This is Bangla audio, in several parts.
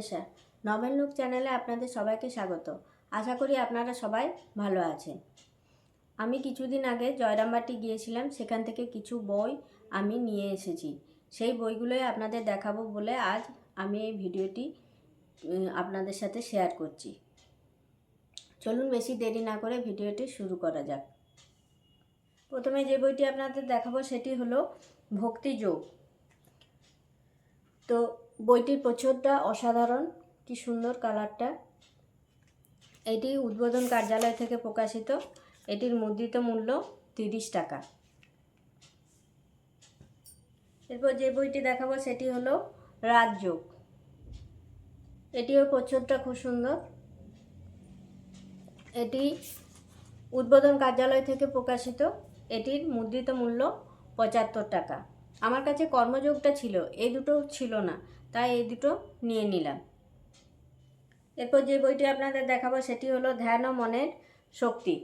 অন্বেষা নভেল লুক চ্যানেলে আপনাদের সবাইকে স্বাগত। আশা করি আপনারা সবাই ভালো আছেন। আমি কিছুদিন আগে জয়রামবাটি গিয়েছিলাম, সেখান থেকে কিছু বই আমি নিয়ে এসেছি। সেই বইগুলোই আপনাদের দেখাবো বলে আজ আমি এই ভিডিওটি আপনাদের সাথে শেয়ার করছি। চলুন বেশি দেরি না করে ভিডিওটি শুরু করা যাক। প্রথমে যে বইটি আপনাদের দেখাবো সেটি হলো ভক্তিযোগ। তো বইটির প্রচ্ছদটা অসাধারণ, কি সুন্দর কালারটা। এটি উদ্বোধন কার্যালয় থেকে প্রকাশিত। এটির মুদ্রিত মূল্য 30 টাকা। এরপর যে বইটি দেখাবো সেটি হলো রাজযোগ। এটিও প্রচ্ছদটা খুব সুন্দর। এটি উদ্বোধন কার্যালয় থেকে প্রকাশিত। এটির মুদ্রিত মূল্য 75 টাকা। আমার কাছে কর্মযোগটা ছিল, এই দুটো ছিল না, তাই এই দুটো নিয়ে নিলাম। এরপর যে বইটি আপনাদের দেখাবো সেটি হলো ধ্যান ও মনের শক্তি,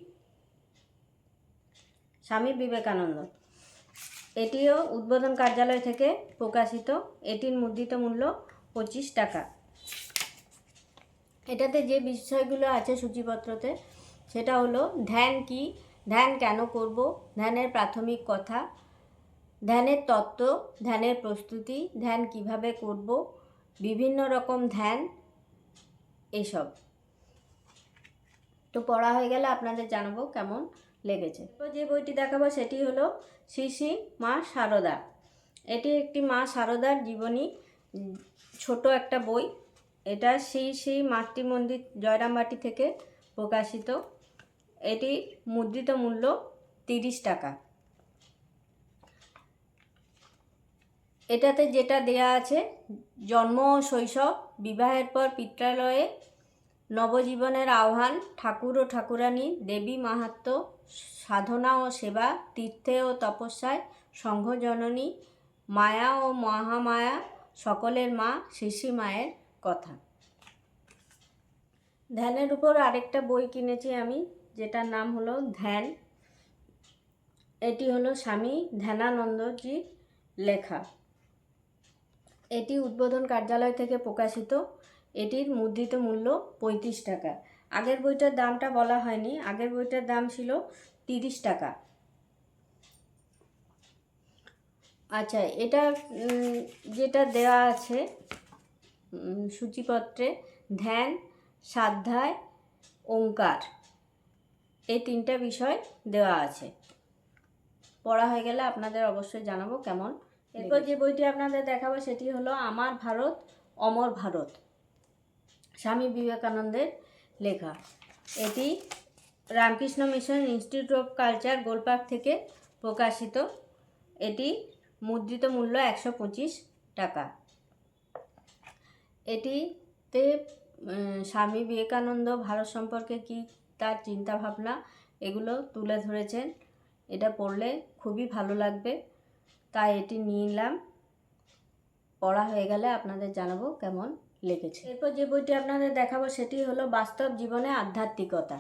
স্বামী বিবেকানন্দ। এটিও উদ্বোধন কার্যালয় থেকে প্রকাশিত। এটির মুদ্রিত মূল্য 25 টাকা। এটাতে যে বিষয়গুলো আছে সূচিপত্রতে সেটা হলো ধ্যান কি, ধ্যান কেন করব, ধ্যানের প্রাথমিক কথা, ধ্যানের তত্ত্ব, ধ্যানের প্রস্তুতি, ধ্যান কিভাবে করব, বিভিন্ন রকম ধ্যান, এইসব। তো পড়া হয়ে গেলে আপনাদের জানাবো কেমন লেগেছে। এরপর যে বইটি দেখাবো সেটি হলো শ্রী শ্রী মা সারদা। এটি একটি মা সারদার জীবনী, ছোট একটা বই। এটা শ্রী শ্রী মাতৃমন্দির জয়রামবাটি থেকে প্রকাশিত। এটি মুদ্রিত মূল্য 30 টাকা। এটাতে যেটা দেয়া আছে, জন্ম ও শৈশব, বিবাহের পর পিত্রালয়ে, নবজীবনের আহ্বান, ঠাকুর ও ঠাকুরানী, দেবী মাহাত্ম্য, সাধনা ও সেবা, তীর্থে ও তপস্যায়, সংঘজননী, মায়া ও মহামায়া, সকলের মা, শ্রী শ্রী মায়ের কথা। ধ্যানের উপর আরেকটা বই কিনেছি আমি, যেটার নাম হলো ধ্যান। এটি হলো স্বামী ধ্যানানন্দজির লেখা। এটি উদ্বোধন কার্যালয় থেকে প্রকাশিত। এটির মুদ্রিত মূল্য 35 টাকা। আগের বইটার দামটা বলা হয়নি, আগের বইটার দাম ছিল 30 টাকা। আচ্ছা, এটা যেটা দেওয়া আছে সূচিপত্রে, ধ্যান, স্বাধ্যায়, ওঙ্কার, এই 3টা বিষয় দেওয়া আছে। পড়া হয়ে গেলে আপনাদের অবশ্যই জানাবো কেমন। এরপর যে বইটি আপনাদের দেখাবো সেটি হলো আমার ভারত অমর ভারত, স্বামী বিবেকানন্দের লেখা। এটি Ramakrishna mission institute of culture, Golpark থেকে প্রকাশিত। এটি মুদ্রিত মূল্য 125 টাকা। এটিতে স্বামী বিবেকানন্দ ভারত সম্পর্কে কি তার চিন্তাভাবনা, এগুলো তুলে ধরেছেন। এটা পড়লে খুবই ভালো লাগবে, তাই এটি নিলাম। পড়া হয়ে গেলে আপনাদের জানাবো কেমন লেগেছে। এরপর যে বইটি আপনাদের দেখাবো সেটি হলো বাস্তব জীবনে আধ্যাত্মিকতা,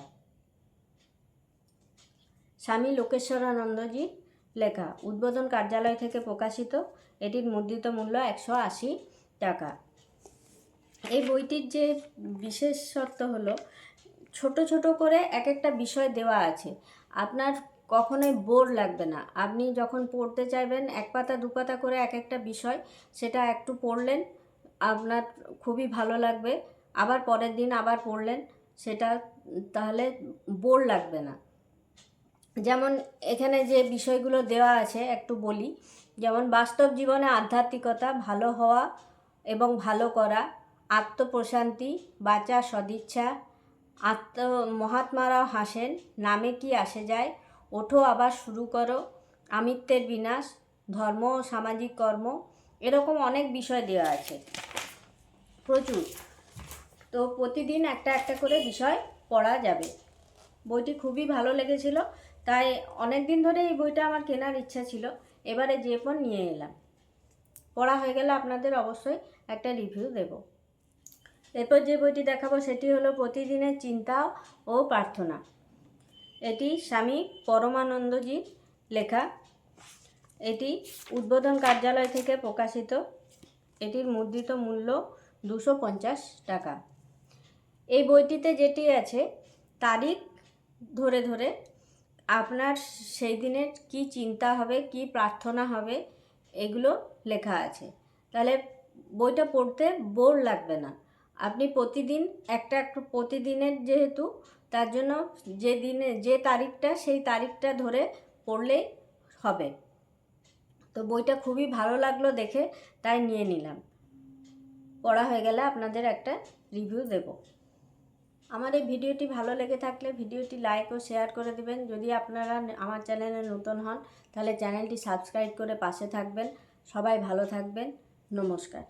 স্বামী লোকেশ্বরানন্দজির লেখা। উদ্বোধন কার্যালয় থেকে প্রকাশিত। এটির মুদ্রিত মূল্য 180 টাকা। এই বইটির যে বিশেষত্ব হলো, ছোট ছোট করে এক একটা বিষয় দেওয়া আছে। আপনার কখনোই বোর লাগবে না। আপনি যখন পড়তে চাইবেন, 1 পাতা 2 পাতা করে এক একটা বিষয়, সেটা একটু পড়লেন, আপনার খুবই ভালো লাগবে। আবার পরের দিন আবার পড়লেন, সেটা তাহলে বোর লাগবে না। যেমন এখানে যে বিষয়গুলো দেওয়া আছে একটু বলি। যেমন বাস্তব জীবনে আধ্যাত্মিকতা, ভালো হওয়া এবং ভালো করা, আত্মপ্রশান্তি, বাঁচা সদিচ্ছা, মহাত্মারাও হাসেন, নামে কি আসে যায়, ওঠো আবার শুরু করো, আমিত্বের বিনাশ, ধর্ম ও সামাজিক কর্ম, এরকম অনেক বিষয় দেওয়া আছে, প্রচুর। তো প্রতিদিন একটা একটা করে বিষয় পড়া যাবে। বইটি খুবই ভালো লেগেছিল, তাই অনেক দিন ধরে এই বইটা আমার কেনার ইচ্ছা ছিল। এবারে যে পর নিয়ে এলাম। পড়া হয়ে গেলে আপনাদের অবশ্যই একটা রিভিউ দেব। এরপর যে বইটি দেখাবো সেটি হলো প্রতিদিনের চিন্তা ও প্রার্থনা। এটি স্বামী পরমানন্দজির লেখা। এটি উদ্বোধন কার্যালয় থেকে প্রকাশিত। এটির মুদ্রিত মূল্য 250 টাকা। এই বইটিতে যেটি আছে তারিখ ধরে ধরে আপনার সেই দিনের কি চিন্তা হবে, কি প্রার্থনা হবে, এগুলো লেখা আছে। তাহলে বইটা পড়তে বোর লাগবে না। আপনি প্রতিদিন একটা প্রতিদিনের যেহেতু, তার জন্য যে দিনে যে তারিখটা সেই তারিখটা ধরে পড়লেই হবে। তো বইটা খুবই ভালো লাগলো দেখে, তাই নিয়ে নিলাম। পড়া হয়ে গেলে আপনাদের একটা রিভিউ দেব। আমার এই ভিডিওটি ভালো লেগে থাকলে ভিডিওটি লাইক ও শেয়ার করে দেবেন। যদি আপনারা আমার চ্যানেলে নতুন হন তাহলে চ্যানেলটি সাবস্ক্রাইব করে পাশে থাকবেন। সবাই ভালো থাকবেন। নমস্কার।